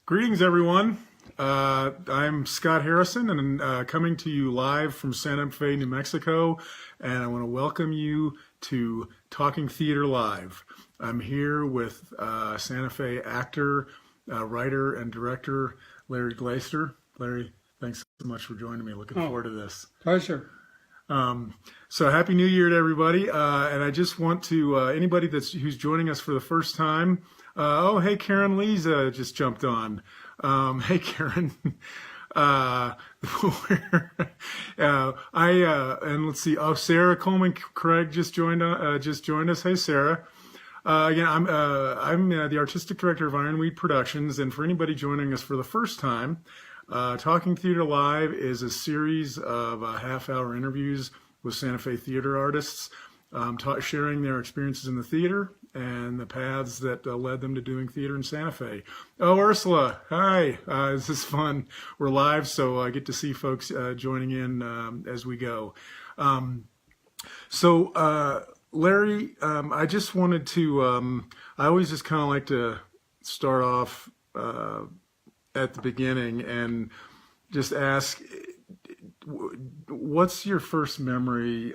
Greetings, everyone. I'm Scott Harrison, and coming to you live from Santa Fe, New Mexico, and I want to welcome you to Talking Theater Live. I'm here with Santa Fe actor, writer, and director Larry Glaister. Larry, thanks so much for joining me. Looking forward to this. Pleasure. So Happy New Year to everybody, and I just want to, anybody who's joining us for the first time, hey, Karen Lisa just jumped on. Hey, Karen. And let's see, Sarah Coleman Craig just joined us. Hey, Sarah. Again, I'm the artistic director of Ironweed Productions, and for anybody joining us for the first time, Talking Theater Live is a series of half-hour interviews with Santa Fe theater artists, sharing their experiences in the theater and the paths that led them to doing theater in Santa Fe. Oh, Ursula, hi. This is fun. We're live, so I get to see folks joining in as we go. Larry, I just wanted to, I always just kind of like to start off at the beginning and just ask, what's your first memory,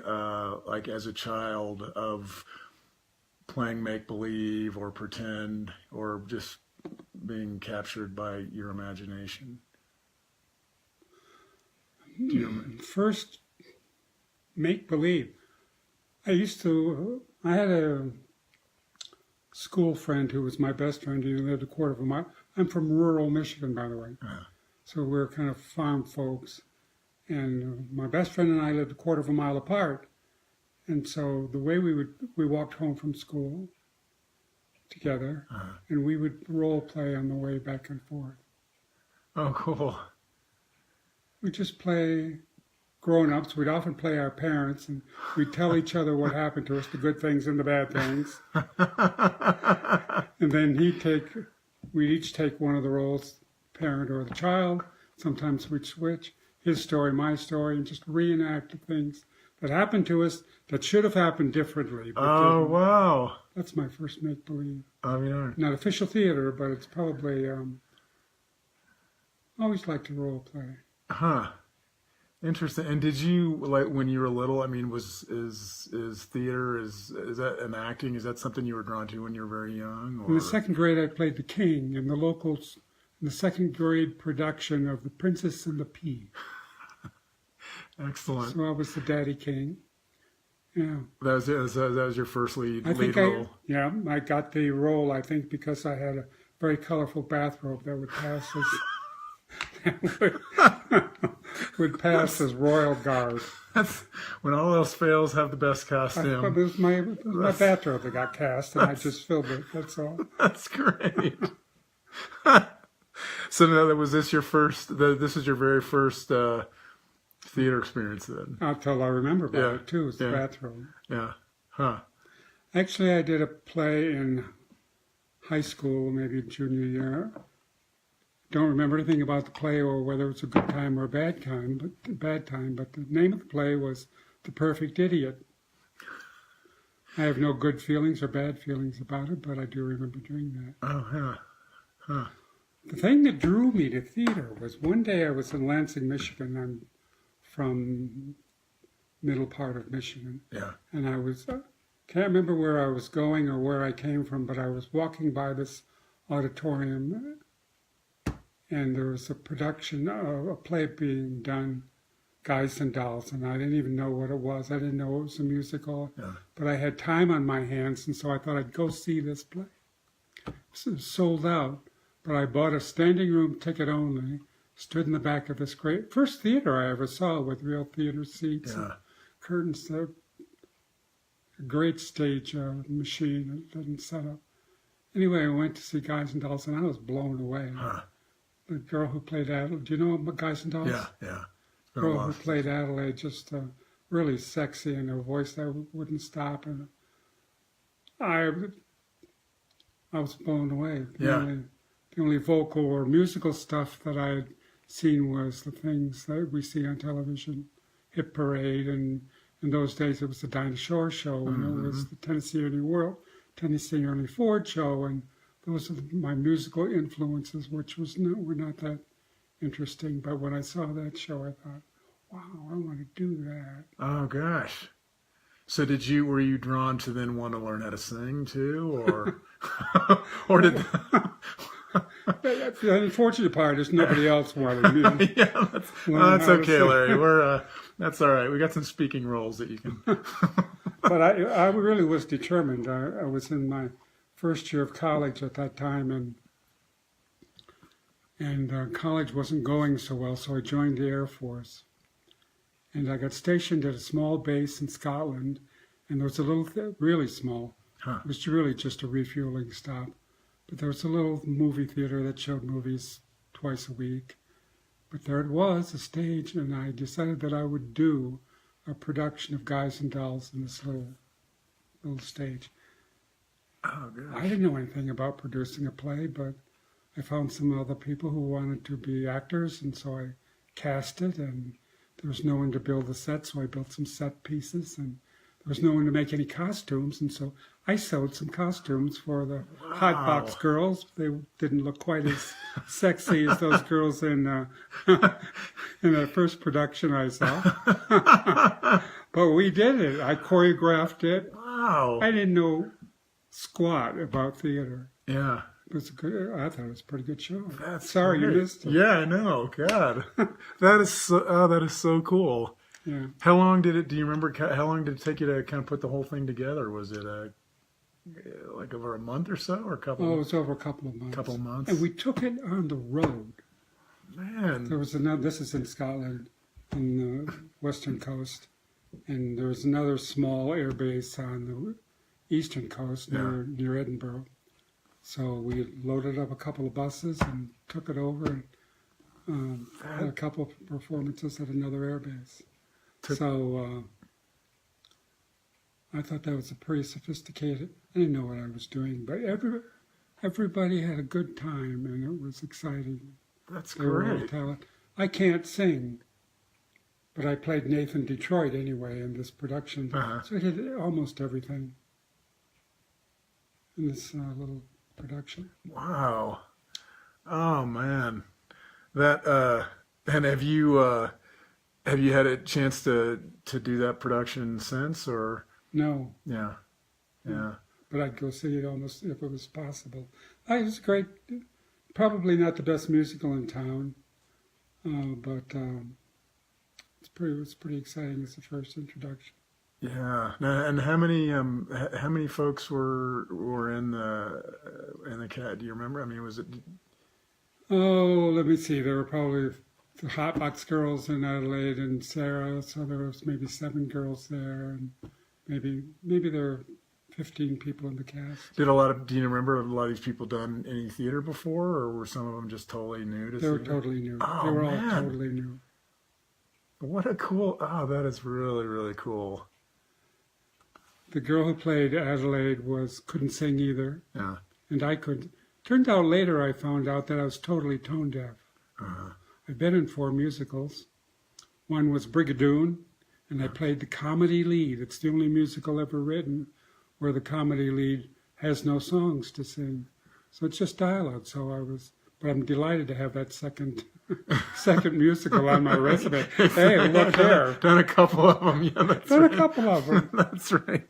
like as a child, of playing make-believe or pretend or just being captured by your imagination? Do you remember? First, make-believe. I had a school friend who was my best friend who lived a quarter of a mile. I'm from rural Michigan, by the way. So we're kind of farm folks. And my best friend and I lived a quarter of a mile apart. And so the way we walked home from school together, and we would role play on the way back and forth. Oh, cool. We'd just play grown-ups. We'd often play our parents, and we'd tell each other what happened to us, the good things and the bad things. And then we'd each take one of the roles, parent or the child. Sometimes we'd switch, his story, my story, and just reenact the things that happened to us that should have happened differently. But oh, wow. That's my first make-believe. Oh, yeah. Not official theater, but it's probably, I always liked to role play. Huh. Interesting. And did you, like, when you were little, I mean, is theater, is that an acting, is that something you were drawn to when you were very young? Or? In the second grade, I played the king in the second grade production of The Princess and the Pea. Excellent. So I was the daddy king. Yeah. That was your first lead role. I got the role, I think, because I had a very colorful bathrobe that would pass as royal guard. That's when all else fails, have the best costume. It was my bathrobe that got cast, and I just filled it. That's all. That's great. So now, was this your first? This is your very first theater experience then? Until I remember about it too. It's the bathrobe. Yeah. Huh. Actually, I did a play in high school, maybe junior year. Don't remember anything about the play or whether it's a good time or a bad time. But the name of the play was The Perfect Idiot. I have no good feelings or bad feelings about it, but I do remember doing that. Oh, yeah. Huh. The thing that drew me to theater was one day I was in Lansing, Michigan. I'm from middle part of Michigan. Yeah. And I was, can't remember where I was going or where I came from, but I was walking by this auditorium, and there was a production of a play being done, Guys and Dolls, and I didn't even know what it was. I didn't know it was a musical, but I had time on my hands, and so I thought I'd go see this play. It was sold out, but I bought a standing room ticket only, stood in the back of this first theater I ever saw with real theater seats and curtains. A great stage machine and set up. Anyway, I went to see Guys and Dolls, and I was blown away. The girl who played Adelaide, do you know Guys and Dolls? Yeah. The girl who played Adelaide, just really sexy, and her voice that wouldn't stop. And I was blown away. The only vocal or musical stuff that I had seen was the things that we see on television, Hit Parade, and in those days it was the Dinah Shore show, and it was the Tennessee Ernie Ford show, and those are my musical influences, which were not that interesting. But when I saw that show, I thought, wow, I want to do that. Oh gosh. So were you drawn to then want to learn how to sing too, or or did? That's the unfortunate part is nobody else wanted me to Yeah, that's okay, Larry. That's all right. We got some speaking roles that you can. But I really was determined. I was in my first year of college at that time, and college wasn't going so well, so I joined the Air Force. And I got stationed at a small base in Scotland, and there was a little, really small, it was really just a refueling stop. But there was a little movie theater that showed movies twice a week. But there it was, a stage, and I decided that I would do a production of Guys and Dolls in this little stage. Oh gosh. I didn't know anything about producing a play, but I found some other people who wanted to be actors, and so I cast it, and there was no one to build the set, so I built some set pieces, and there was no one to make any costumes, and so I sewed some costumes for the hot box girls. They didn't look quite as sexy as those girls in the first production I saw. But we did it. I choreographed it. Wow. I didn't know squat about theater. Yeah. It was I thought it was a pretty good show. That's Sorry great. you missed it. Yeah, I know. God, that is so cool. Yeah. How long did it? Do you remember? How long did it take you to kind of put the whole thing together? Was it like over a month or so, or a couple? Oh, it was over a couple of months. Couple months. And we took it on the road. Man. There was another. This is in Scotland, on the western coast, and there was another small air base on the eastern coast near Edinburgh. So we loaded up a couple of buses and took it over, and had a couple of performances at another air base. So I thought that was a pretty sophisticated. I didn't know what I was doing, but everybody had a good time, and it was exciting. That's They were all great. talent. I can't sing, but I played Nathan Detroit anyway in this production, so I did almost everything in this little production. Wow. Oh man. That and have you had a chance to do that production since, or? No, Yeah. Yeah. but I'd go see it almost if it was possible. It was great. Probably not the best musical in town, but it was pretty exciting as the first introduction. Yeah. Now, and how many folks were in the cat? Do you remember? I mean, was it? Oh, let me see. There were probably the Hot Box Girls in Adelaide and Sarah, so there was maybe 7 girls there, and maybe there were 15 people in the cast. Do you remember a lot of these people done any theater before, or were some of them just totally new to They were theater? totally new. Oh, They were man. all totally new. What a cool! Oh, that is really, really cool. The girl who played Adelaide couldn't sing either, Yeah. and I could. Turned out later I found out that I was totally tone deaf. I've been in 4 musicals. One was Brigadoon, and I played the comedy lead. It's the only musical ever written where the comedy lead has no songs to sing. So it's just dialogue. But I'm delighted to have that second musical on my resume. Hey, look there. Done a couple of them. Yeah, that's Done right. a couple of them. That's right.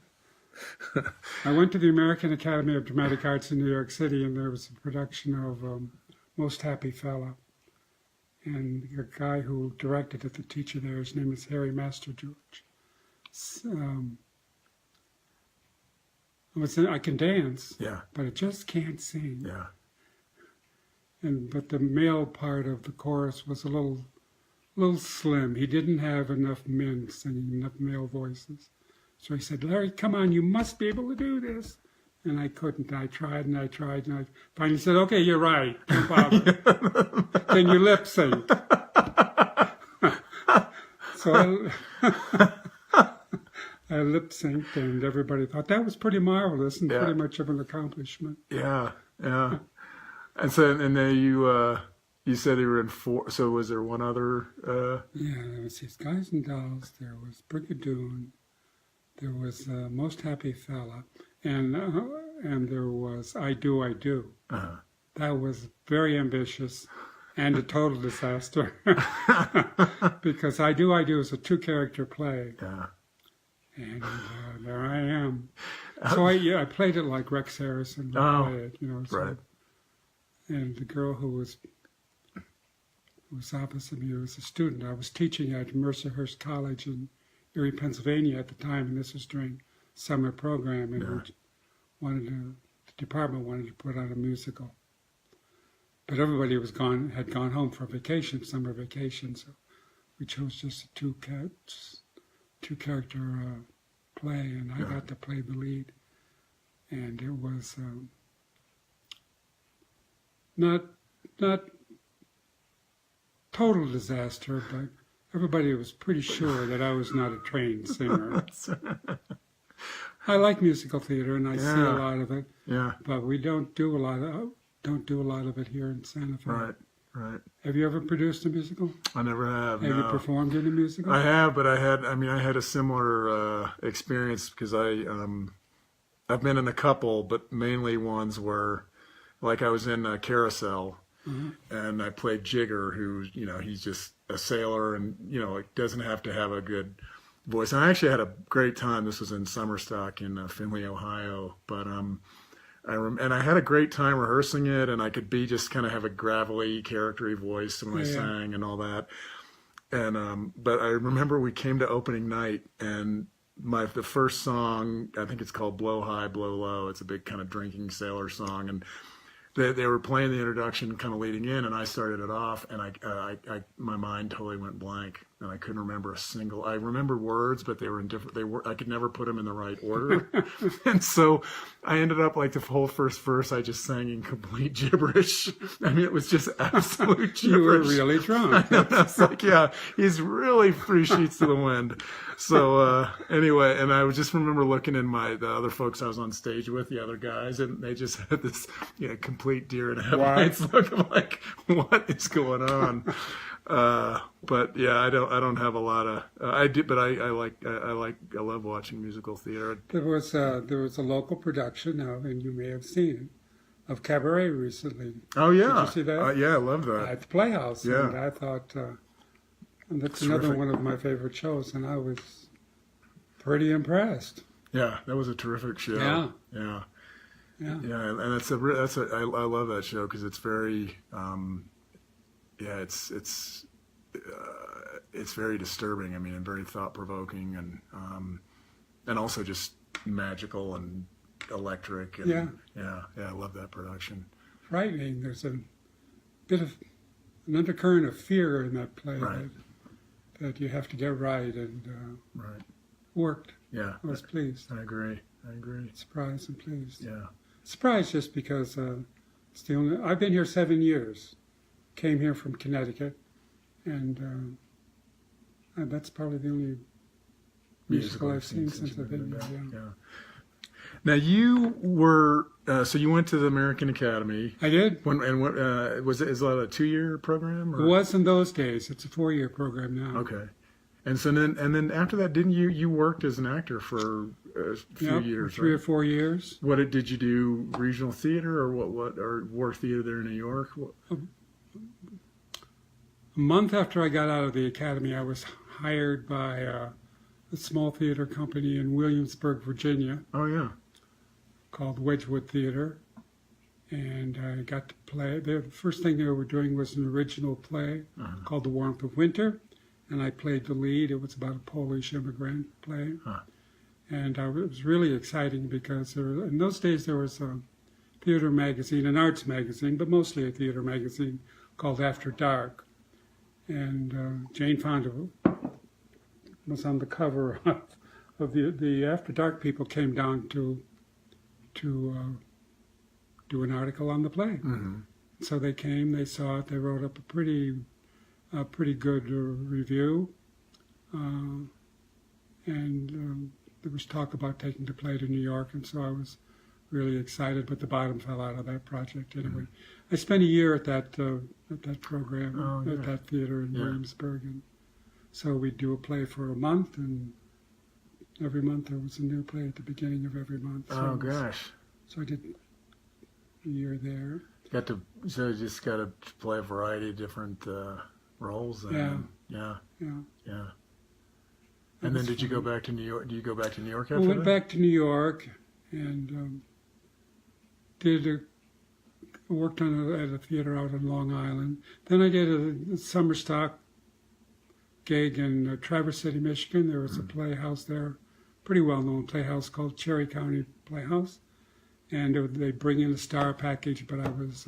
I went to the American Academy of Dramatic Arts in New York City, and there was a production of Most Happy Fella. And the guy who directed it, the teacher there, his name is Harry Master George. I can dance, Yeah. but I just can't sing. Yeah. But the male part of the chorus was a little slim. He didn't have enough men singing, enough male voices. So he said, "Larry, come on, you must be able to do this." And I couldn't. I tried and I finally said, "Okay, you're right. No problem. Can you lip sync?" So I lip synced, and everybody thought that was pretty marvelous and pretty much of an accomplishment. Yeah. Yeah. And then you said you were in 4. So was there one other? Yeah, there was these Guys and Dolls. There was Brigadoon. There was Most Happy Fella, and there was I Do, I Do. Uh-huh. That was very ambitious and a total disaster because I Do, I Do is a 2-character play. Yeah. And there I am. So I played it like Rex Harrison would play it, you know. So, right. And the girl who was opposite me was a student. I was teaching at Mercyhurst College in Erie, Pennsylvania at the time, and this was during summer program, and the department wanted to put on a musical. But everybody had gone home for vacation, summer vacation, so we chose just a two-character play, and I got to play the lead. And it was not total disaster, but everybody was pretty sure that I was not a trained singer. I like musical theater, and I see a lot of it. Yeah. But we don't do a lot of it here in Santa Fe. Right. Right. Have you ever produced a musical? I never have. Have you performed in a musical? I have, but I had a similar experience because I've been in a couple, but mainly ones where, like, I was in Carousel, and I played Jigger, who, you know, he's just a sailor, and, you know, it doesn't have to have a good voice. And I actually had a great time. This was in Summerstock in Findlay, Ohio, but and I had a great time rehearsing it, and I could be just kind of have a gravelly, charactery voice when I sang and all that. And but I remember we came to opening night, and the first song, I think it's called "Blow High, Blow Low." It's a big kind of drinking sailor song, and they were playing the introduction, kind of leading in, and I started it off, and I my mind totally went blank, and I couldn't remember a single. I remember words, but they were in different. I could never put them in the right order, and so I ended up like the whole first verse. I just sang in complete gibberish. I mean, it was just absolute gibberish. You were really drunk. I was like, yeah, he's really 3 sheets to the wind. So anyway, and I just remember looking in the other folks I was on stage with, the other guys, and they just had this complete deer in headlights look of like, what is going on? But yeah, I don't have a lot of I do, but I love watching musical theater. There was a local production of, and you may have seen it, of Cabaret recently. Oh yeah, did you see that? Yeah, I love that at the Playhouse. Yeah, and I thought and that's Terrific. Another one of my favorite shows, and I was pretty impressed. Yeah, that was a terrific show. Yeah, and I love that show because it's very it's very disturbing. I mean, and very thought provoking, and also just magical and electric. And, I love that production. Frightening. There's a bit of an undercurrent of fear in that play that you have to get right, and worked. Yeah, I was pleased. I agree. Surprised and pleased. Yeah, surprised just because it's the only. I've been here 7 years. Came here from Connecticut, and that's probably the only musical I've seen since I've been here. Yeah. Now you were so you went to the American Academy. I did. What was it? Is that a 2-year program? Or? It was in those days. It's a 4-year program now. Okay. And so then after that, didn't you worked as an actor for a few years? 3 or 4 years. What did you do? Regional theater or what or work theater there in New York? A month after I got out of the academy, I was hired by a small theater company in Williamsburg, Virginia. Oh yeah. Called Wedgwood Theater, and I got to play. The first thing they were doing was an original play called The Warmth of Winter, and I played the lead. It was about a Polish immigrant play, and it was really exciting because in those days there was a theater magazine, an arts magazine, but mostly a theater magazine called After Dark, and Jane Fonda was on the cover of the After Dark people came down to do an article on the play. Mm-hmm. So they came, they saw it, they wrote up a pretty good review, and there was talk about taking the play to New York, and so I was really excited, but the bottom fell out of that project anyway. Mm-hmm. I spent a year at that program, at that theater in Williamsburg, and so we'd do a play for a month and Every month there was a new play at the beginning of every month. Oh gosh. So I did a year there. So you just got to play a variety of different roles. Then. Yeah. And then did you go back to New York? Do you go back to New York after I went that? back to New York and worked at a theater out on Long Island. Then I did a summer stock gig in Traverse City, Michigan. There was a playhouse there, pretty well-known playhouse called Cherry County Playhouse. And they bring in a star package, but I was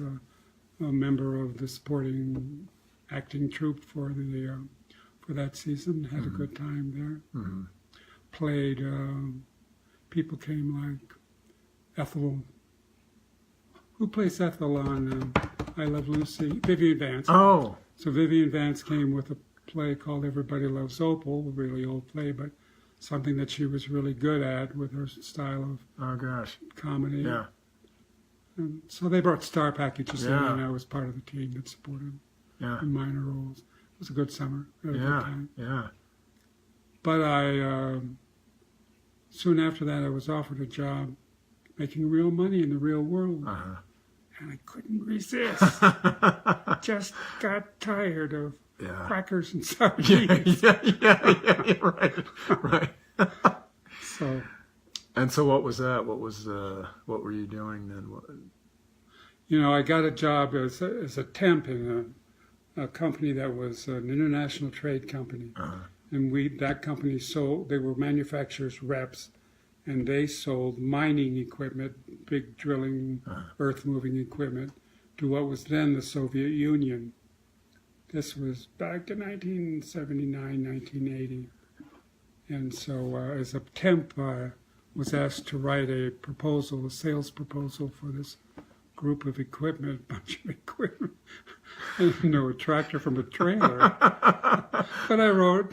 a member of the supporting acting troupe for that season. Had a good time there. Played. People came like Ethel. Who plays Ethel on I Love Lucy? Vivian Vance. Oh. So Vivian Vance came with a play called Everybody Loves Opal, a really old play, but something that she was really good at with her style of comedy. Yeah. And so they brought star packages in, and I was part of the team that supported Yeah. in minor roles. It was a good summer. We had a good time. Yeah. But I soon after that I was offered a job making real money in the real world, and I couldn't resist. Just got tired of crackers and sardines. Yeah. Right. So. And so, what was that? What were you doing then? You know, I got a job as a temp in a company that was an international trade company, and that company sold. They were manufacturers reps, and they sold mining equipment, big drilling, earth moving equipment, to what was then the Soviet Union. This was back in 1979, 1980, and so as a temp. Was asked to write a sales proposal for this group of equipment, bunch of equipment. I didn't know a tractor from a trailer. But I wrote,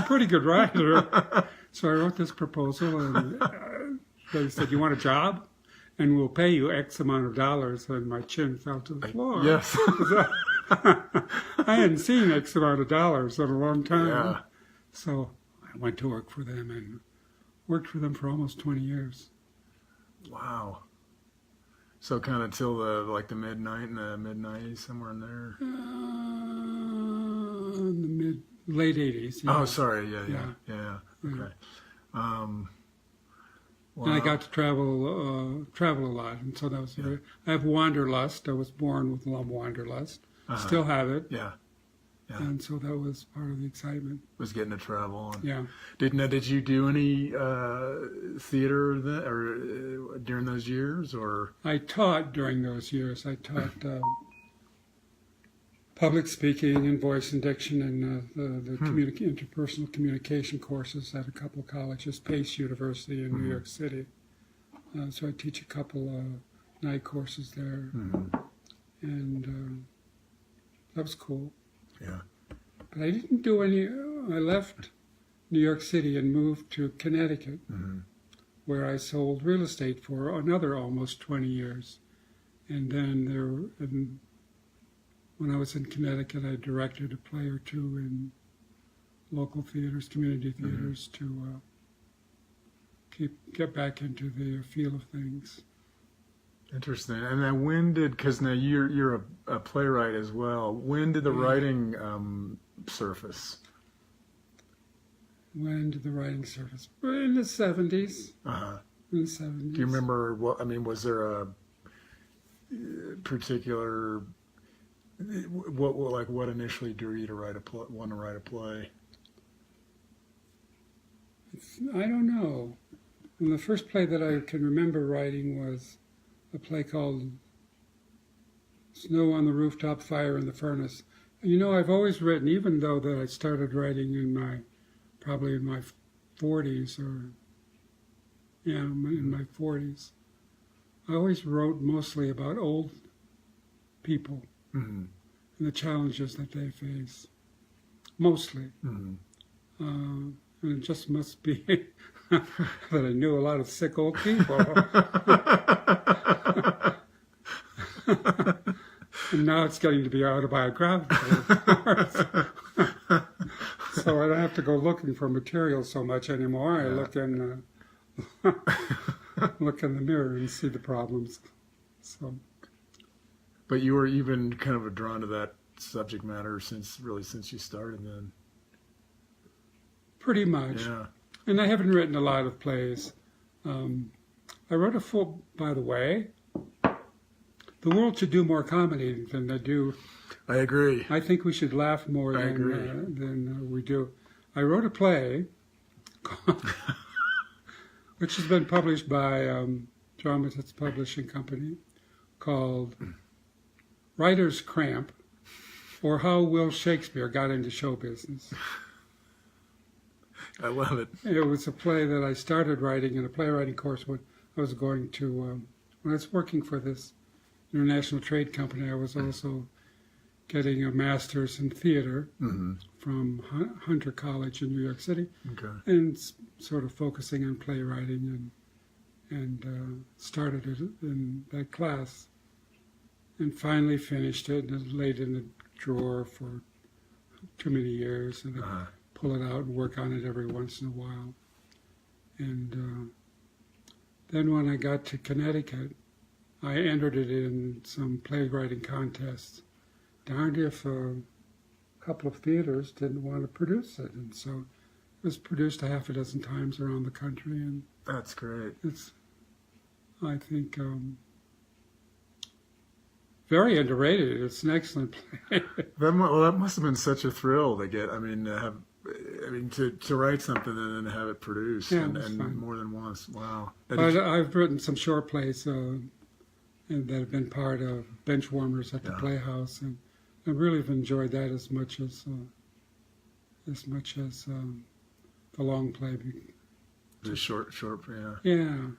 pretty good writer. So I wrote this proposal, and they said, "You want a job? And we'll pay you X amount of dollars." And my chin fell to the floor. Yes. I hadn't seen X amount of dollars in a long time. Yeah. So I went to work for them and worked for them for almost 20 years. Wow. So kind of till the mid 90s, somewhere in there. In the late 80s. Yeah. Oh, sorry. Yeah. Okay. Wow. And I got to travel a lot, and so that was I have wanderlust. I was born with wanderlust. Still have it. Yeah. And so that was part of the excitement. Was getting to travel. Yeah. Did you do any theater during those years, or? I taught during those years. I taught public speaking and voice and diction and the interpersonal communication courses at a couple of colleges, Pace University in New York City. So I teach a couple night courses there, and that was cool. Yeah. But I didn't do any. I left New York City and moved to Connecticut, where I sold real estate for another almost 20 years. And then when I was in Connecticut, I directed a play or two in local theaters, community theaters, to get back into the feel of things. Interesting. And then because now you're a playwright as well, when did the writing surface? When did the writing surface? In the 70s. In the 70s. Do you remember was there a particular, what initially drew you to want to write a play? I don't know. And the first play that I can remember writing was a play called Snow on the Rooftop, Fire in the Furnace. You know, I've always written, even though that I started writing probably in my 40s in my 40s. I always wrote mostly about old people and the challenges that they face, mostly. And it just must be that I knew a lot of sick old people. And now it's getting to be autobiographical. So I don't have to go looking for material so much anymore. I look in look in the mirror and see the problems. So. But you've been kind of drawn to that subject matter since you started then. Pretty much. Yeah. And I haven't written a lot of plays. I wrote by the way, the world should do more comedy than they do. I agree. I think we should laugh more than we do. I wrote a play, which has been published by Dramaturges Publishing Company, called Writer's Cramp, or How Will Shakespeare Got into Show Business. I love it. It was a play that I started writing in a playwriting course when I was going to, when I was working for this international trade company. I was also getting a master's in theater from Hunter College in New York City, and sort of focusing on playwriting, and started it in that class, and finally finished it and laid in the drawer for too many years, and I pull it out and work on it every once in a while. And then when I got to Connecticut, I entered it in some playwriting contests. Darned if a couple of theaters didn't want to produce it, and so it was produced a half a dozen times around the country. And that's great. It's, I think, very underrated. It's an excellent play. That must have been such a thrill to get. To write something and then have it produced, and more than once. Wow. I've written some short plays and that have been part of bench warmers at the Playhouse, and I really have enjoyed that as much as the long play. The short, yeah. Yeah.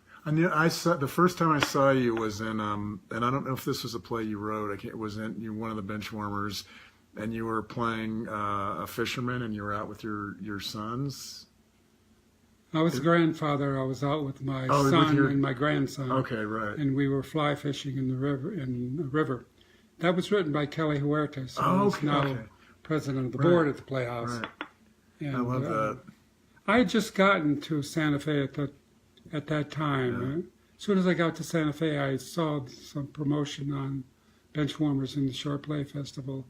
I saw the first time I saw you was in, and I don't know if this was a play you wrote. It was in one of the bench warmers, and you were playing a fisherman, and you were out with your sons. I was a grandfather. I was out with my son and my grandson. Okay, right. And we were fly fishing in the river. That was written by Kelly Huertas, who is now president of the board at the Playhouse. Right. And, I love that. I had just gotten to Santa Fe at that time. Yeah. As soon as I got to Santa Fe, I saw some promotion on Benchwarmers in the Short Play Festival,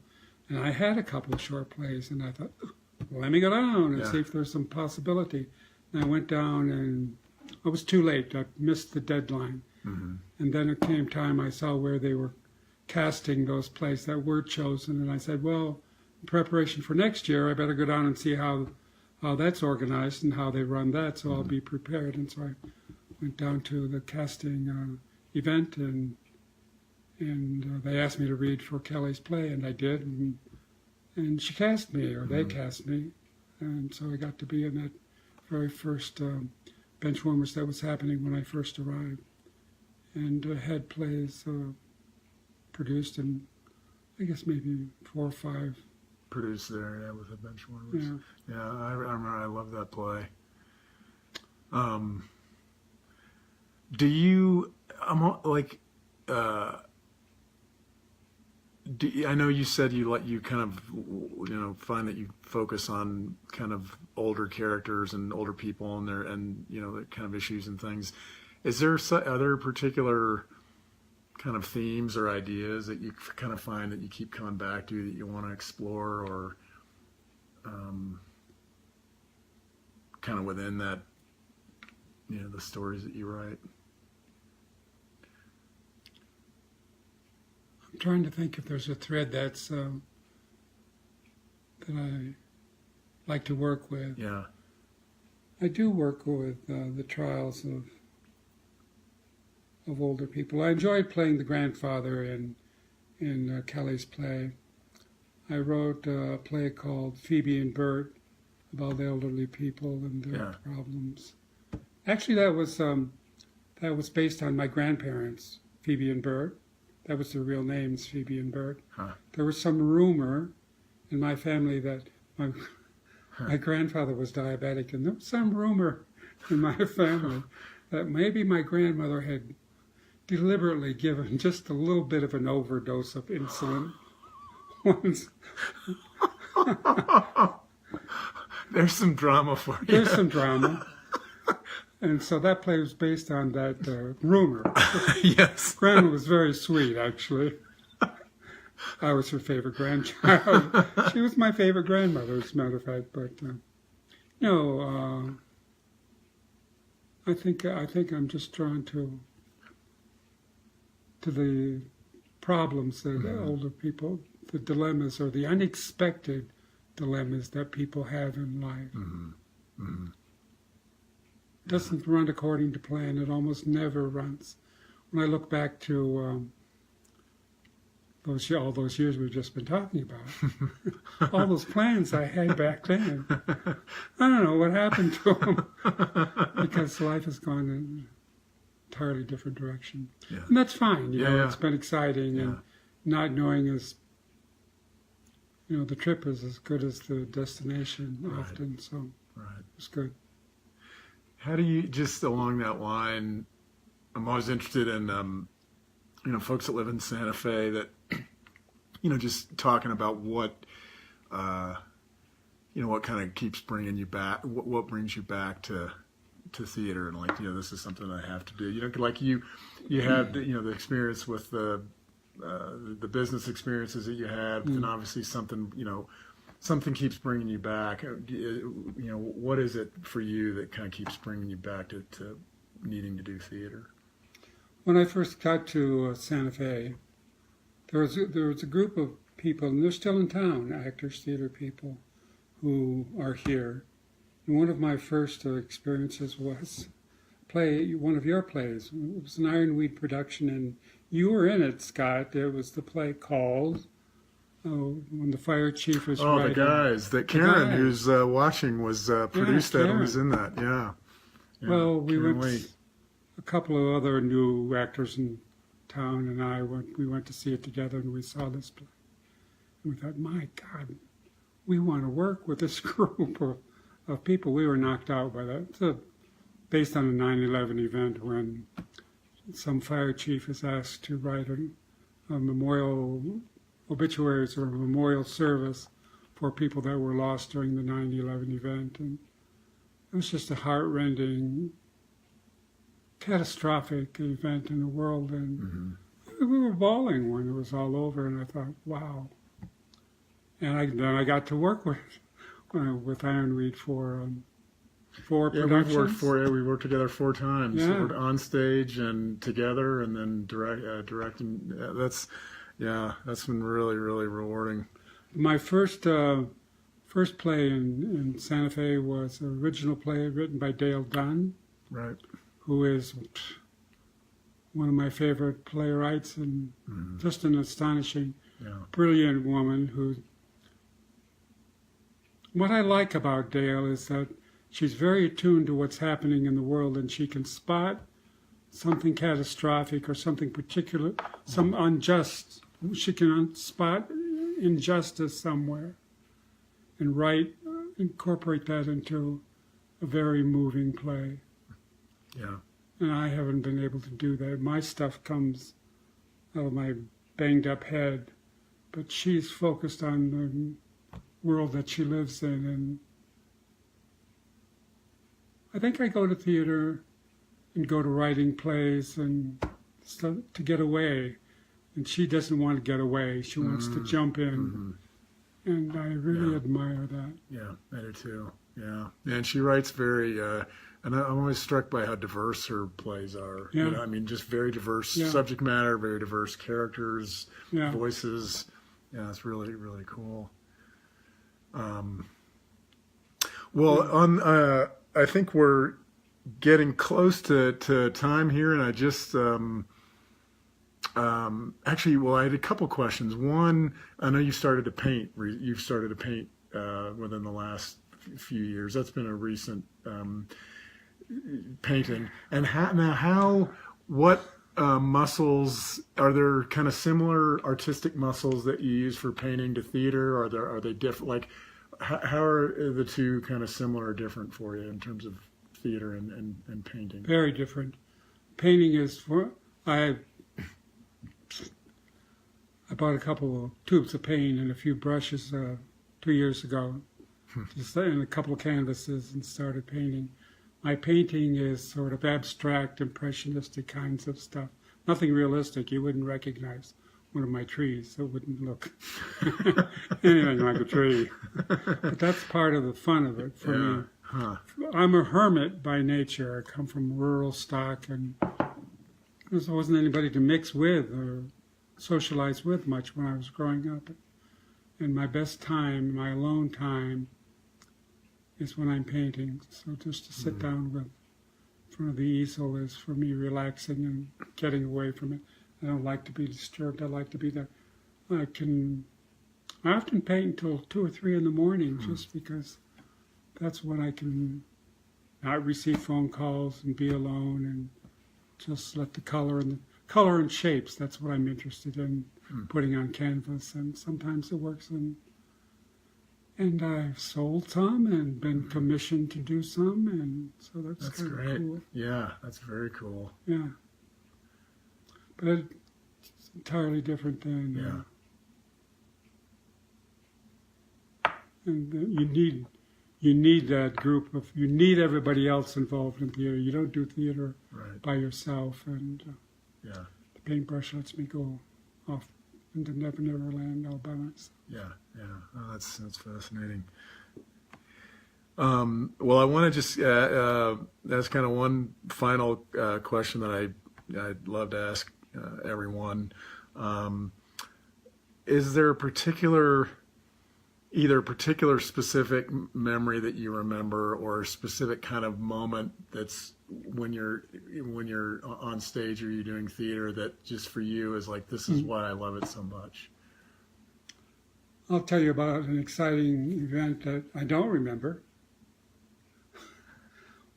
and I had a couple of short plays, and I thought, well, let me go down and see if there's some possibility. And I went down, and I was too late. I missed the deadline. And then it came time, I saw where they were casting those plays that were chosen, and I said, well, in preparation for next year, I better go down and see how that's organized and how they run that, so I'll be prepared. And so I went down to the casting event, and they asked me to read for Kelly's play, and I did, and she cast me, or they cast me, and so I got to be in that very first Benchwarmers that was happening when I first arrived, and had plays produced in, I guess, maybe 4 or 5. Produced there, with the Benchwarmers. Yeah, I remember. I love that play. Do you? I know you said you kind of find that you focus on kind of older characters and older people and the kind of issues and things. Is there other particular kind of themes or ideas that you kind of find that you keep coming back to that you want to explore, or kind of within that, the stories that you write? I'm trying to think if there's a thread that's that I like to work with. Yeah. I do work with the trials of older people. I enjoyed playing the grandfather in Kelly's play. I wrote a play called Phoebe and Bert about the elderly people and their problems. Actually, that was based on my grandparents, Phoebe and Bert. That was their real names, Phoebe and Bert. Huh. There was some rumor in my family that my grandfather was diabetic, and there was some rumor in my family that maybe my grandmother had deliberately given just a little bit of an overdose of insulin once. There's some drama for you. There's some drama. And so that play was based on that rumor. Yes. Grandma was very sweet, actually. I was her favorite grandchild. She was my favorite grandmother, as a matter of fact. But I think I'm just drawn to the problems that older people, the dilemmas or the unexpected dilemmas that people have in life. Doesn't run according to plan. It almost never runs. When I look back to all those years we've just been talking about, all those plans I had back then, I don't know what happened to them because life has gone in an entirely different direction. Yeah. And that's fine. You know, yeah. it's been exciting, and not knowing is, the trip is as good as the destination often. So it's good. How do you, just along that line, I'm always interested in, folks that live in Santa Fe that, just talking about what kind of keeps bringing you back, what brings you back to theater, and this is something I have to do. Like you had, the experience with the business experiences that you had, and obviously something keeps bringing you back. What is it for you that kind of keeps bringing you back to needing to do theater? When I first got to Santa Fe, there was a group of people, and they're still in town, actors, theater people, who are here. And one of my first experiences was one of your plays. It was an Ironweed production, and you were in it, Scott. It was the play called when the fire chief was writing. The guys that Karen, who's watching, was produced that and was in that. Yeah. Well, we Karen went. Lee. A couple of other new actors in town and we went to see it together, and we saw this play. And we thought, my God, we want to work with this group of people. We were knocked out by that. It's based on a 9/11 event when some fire chief is asked to write a memorial obituaries or a memorial service for people that were lost during the 9/11 event. And it was just a heart-rending, catastrophic event in the world, and we were bawling when it was all over. And I thought, wow. And then I got to work with Ironweed for productions. We worked together 4 times. Yeah. We're on stage and together, and then directing. That's been really, really rewarding. My first play in Santa Fe was an original play written by Dale Dunn. Right. Who is one of my favorite playwrights, and just an astonishing, brilliant woman. What I like about Dale is that she's very attuned to what's happening in the world, and she can spot something catastrophic or something particular, some unjust. She can spot injustice somewhere and incorporate that into a very moving play. Yeah. And I haven't been able to do that. My stuff comes out of my banged up head, but she's focused on the world that she lives in. And I think I go to theater and go to writing plays and stuff to get away. And she doesn't want to get away. She wants to jump in. And I really admire that. Yeah, I do too. Yeah. And she writes very... and I'm always struck by how diverse her plays are. Yeah. Just very diverse subject matter, very diverse characters, voices. Yeah, it's really, really cool. I think we're getting close to time here, and I just I had a couple questions. One, I know you started to paint. You've started to paint within the last few years. That's been a recent painting. And what muscles are there? Kind of similar artistic muscles that you use for painting to theater? Are they different? Like, how are the two kind of similar or different for you in terms of theater and painting? Very different. Painting is I bought a couple of tubes of paint and a few brushes 2 years ago, just in a couple of canvases and started painting. My painting is sort of abstract, impressionistic kinds of stuff. Nothing realistic. You wouldn't recognize one of my trees. It wouldn't look anything like a tree. But that's part of the fun of it for me. Huh. I'm a hermit by nature. I come from rural stock, and there wasn't anybody to mix with or socialize with much when I was growing up. And my best time, my alone time, is when I'm painting. So just to sit down in front of the easel is for me relaxing and getting away from it. I don't like to be disturbed. I like to be there. I often paint until 2 or 3 in the morning just because that's when I can not receive phone calls and be alone and just let the color and shapes. That's what I'm interested in putting on canvas, and sometimes it works. And I've sold some and been commissioned to do some, and so that's kind of great. cool. Yeah, that's very cool. Yeah, but it's entirely different than. And you need that group of, you need everybody else involved in theater. You don't do theater by yourself, and the paintbrush lets me go off into Never Never Land all by myself. Oh, that's fascinating. Well, I want to just that's kind of one final question that I'd love to ask everyone. Is there either a particular specific memory that you remember, or a specific kind of moment that's when you're on stage or you're doing theater that just for you is like, this is why I love it so much? I'll tell you about an exciting event that I don't remember.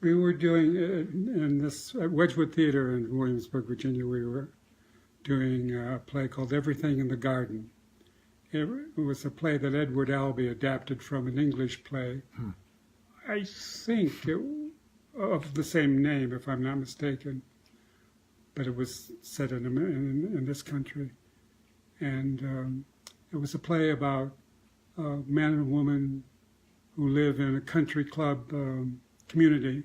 We were doing, in this at Wedgwood Theater in Williamsburg, Virginia, we were doing a play called Everything in the Garden. It was a play that Edward Albee adapted from an English play. I think of the same name, if I'm not mistaken, but it was set in this country. And it was a play about a man and a woman who live in a country club community.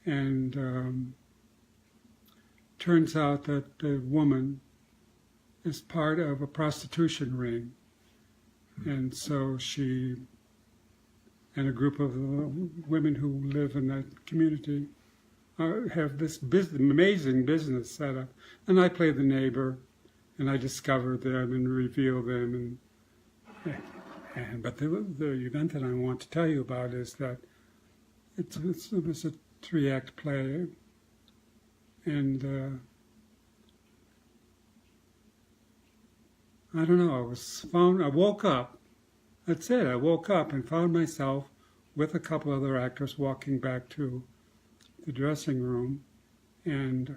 And turns out that the woman is part of a prostitution ring. And so she and a group of women who live in that community have this amazing business set up. And I play the neighbor, and I discover them and reveal them. But the event that I want to tell you about is that it was a 3-act play, and I don't know, I woke up, that's it, I woke up and found myself with a couple other actors walking back to the dressing room, and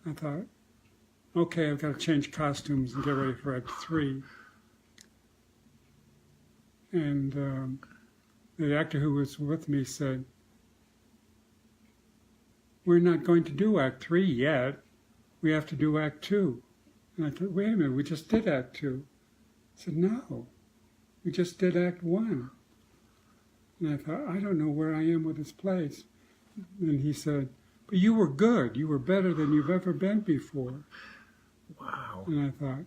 I thought, okay, I've got to change costumes and get ready for Act 3. And the actor who was with me said, we're not going to do Act 3 yet, we have to do Act 2. And I thought, wait a minute, we just did Act 2. I said, no, we just did Act 1. And I thought, I don't know where I am with this place. And he said, but you were good. You were better than you've ever been before. Wow. And I thought,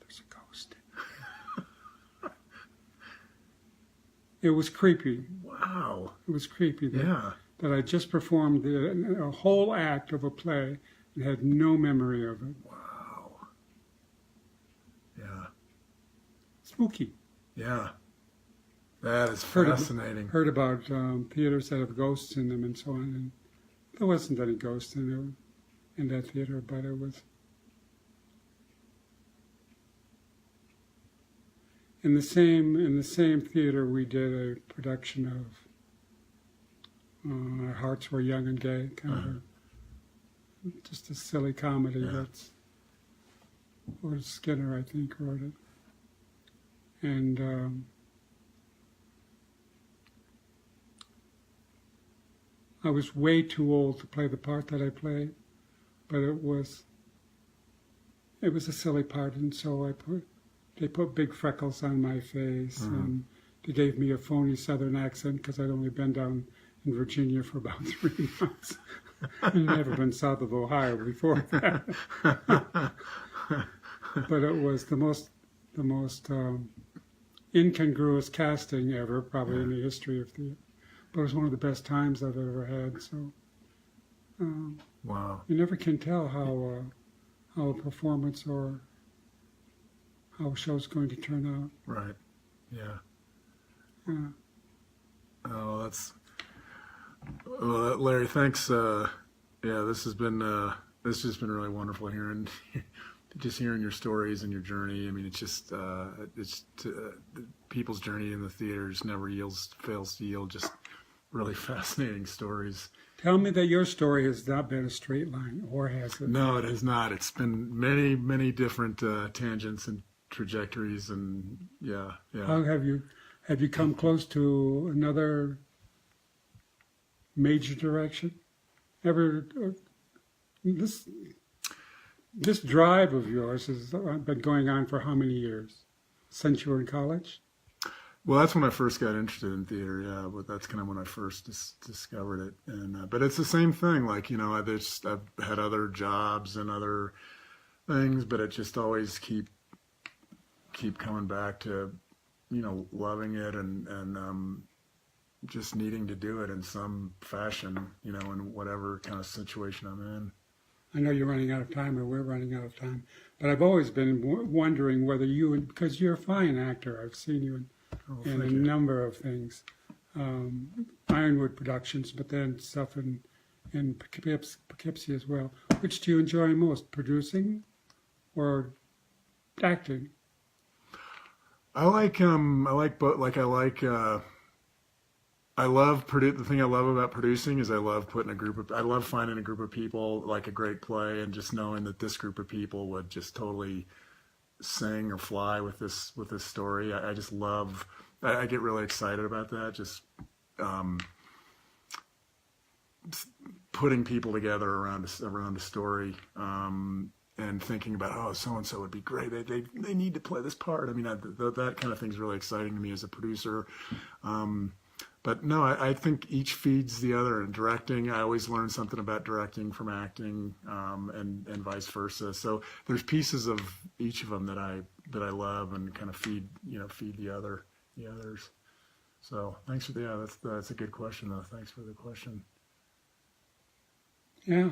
there's a ghost. It was creepy. Wow. It was creepy that I just performed a whole act of a play and had no memory of it. Wow. Yeah. Spooky. Yeah. That is fascinating. Heard about theaters that have ghosts in them and so on. And there wasn't any ghosts in that theater, but it was. In the same theater, we did a production of Our Hearts Were Young and Gay, kind of just a silly comedy. That's Lord Skinner, I think, wrote it. And I was way too old to play the part that I played, but it was a silly part, and so I they put big freckles on my face, and they gave me a phony Southern accent because I'd only been down in Virginia for about 3 months. I'd never been south of Ohio before that. But it was the most incongruous casting ever, probably in the history of theater. But it was one of the best times I've ever had. So Wow. you never can tell how a performance or how a show's going to turn out. Right. Yeah. Yeah. Oh, well, Larry, thanks. Yeah, this has been really wonderful hearing your stories and your journey. I mean, people's journey in the theaters never fails to yield just really fascinating stories. Tell me that your story has not been a straight line, or has it? No, it has not. It's been many, many different tangents and trajectories, and yeah. How have you come close to another major direction? Ever this drive of yours has been going on for how many years? Since you were in college? Well, that's when I first got interested in theater, yeah. But that's kind of when I first discovered it, and but it's the same thing. Like, I've had other jobs and other things, but it just always keep coming back to, loving it and just needing to do it in some fashion, in whatever kind of situation I'm in. I know you're running out of time, or we're running out of time, but I've always been wondering whether because you're a fine actor. I've seen you in a number of things, Ironweed productions, but then stuff in Poughkeepsie as well. Which do you enjoy most, producing or acting? I like both. The thing I love about producing is I love finding a group of people, like a great play, and just knowing that this group of people would just totally sing or fly with this story. I just love. I get really excited about that. Just putting people together around a story. And thinking about, oh, so and so would be great. They need to play this part. I mean, that kind of thing is really exciting to me as a producer. But no, I think each feeds the other. In directing, I always learn something about directing from acting, and vice versa. So there's pieces of each of them that I love and kind of feed the others. So thanks for that's a good question though. Thanks for the question. Yeah.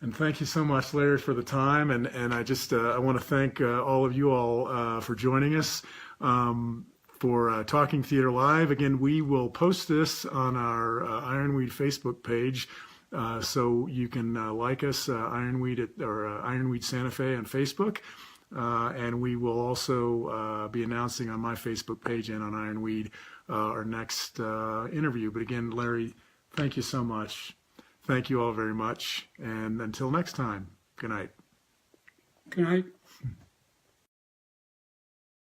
And thank you so much, Larry, for the time. And I just I want to thank all of you all for joining us for Talking Theater Live. Again, we will post this on our Ironweed Facebook page, so you can like us, Ironweed Ironweed Santa Fe on Facebook. And we will also be announcing on my Facebook page and on Ironweed our next interview. But again, Larry, thank you so much. Thank you all very much. And until next time, good night. Good night.